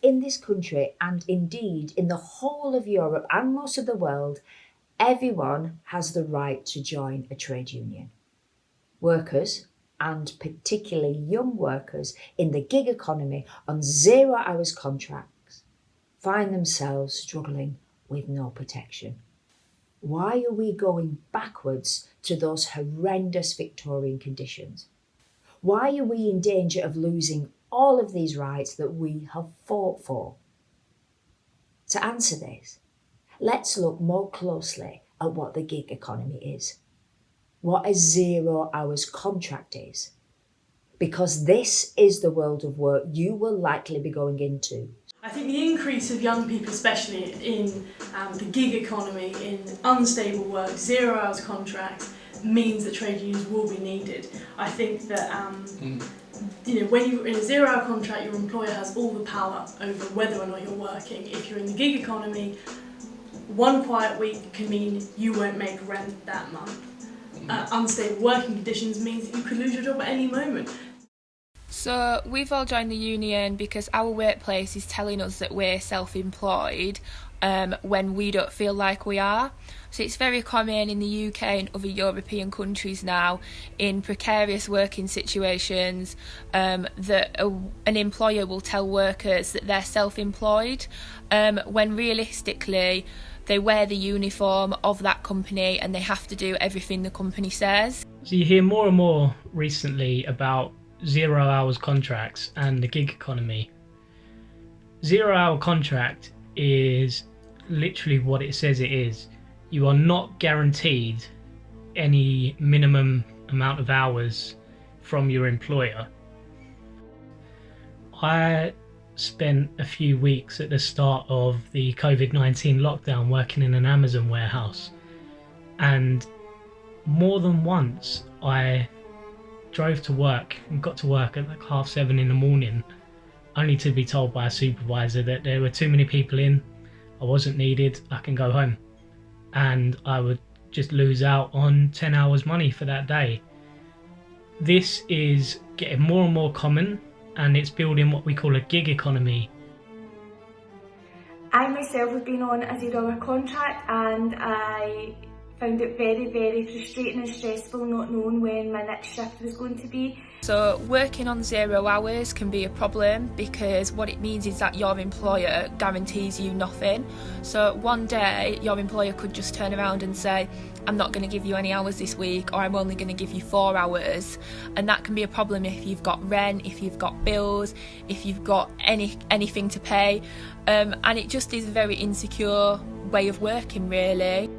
in this country, and indeed in the whole of Europe and most of the world, everyone has the right to join a trade union. Workers, and particularly young workers in the gig economy on 0 hours contracts, find themselves struggling with no protection. Why are we going backwards to those horrendous Victorian conditions? Why are we in danger of losing all of these rights that we have fought for? To answer this, let's look more closely at what the gig economy is, what a 0 hours contract is, because this is the world of work you will likely be going into. I think the increase of young people, especially in the gig economy, in unstable work, 0 hours contracts, means that trade unions will be needed. I think that when you're in a 0 hour contract, your employer has all the power over whether or not you're working. If you're in the gig economy, one quiet week can mean you won't make rent that month. Unstable working conditions means that you could lose your job at any moment. So we've all joined the union because our workplace is telling us that we're self-employed when we don't feel like we are. So it's very common in the UK and other European countries now, in precarious working situations, that an employer will tell workers that they're self-employed, when realistically they wear the uniform of that company and they have to do everything the company says. So you hear more and more recently about 0 hours contracts and the gig economy. 0 hour contract is literally what it says it is. You are not guaranteed any minimum amount of hours from your employer. I spent a few weeks at the start of the COVID-19 lockdown working in an Amazon warehouse, and more than once I drove to work and got to work at like 7:30 in the morning, only to be told by a supervisor that there were too many people in, I wasn't needed, I can go home. And I would just lose out on 10 hours money for that day. This is getting more and more common, and it's building what we call a gig economy. I myself have been on a 0 hour contract, and I found it very, very frustrating and stressful not knowing when my next shift was going to be. So working on 0 hours can be a problem because what it means is that your employer guarantees you nothing. So one day your employer could just turn around and say, I'm not going to give you any hours this week, or I'm only going to give you 4 hours. And that can be a problem if you've got rent, if you've got bills, if you've got anything to pay. And it just is a very insecure way of working, really.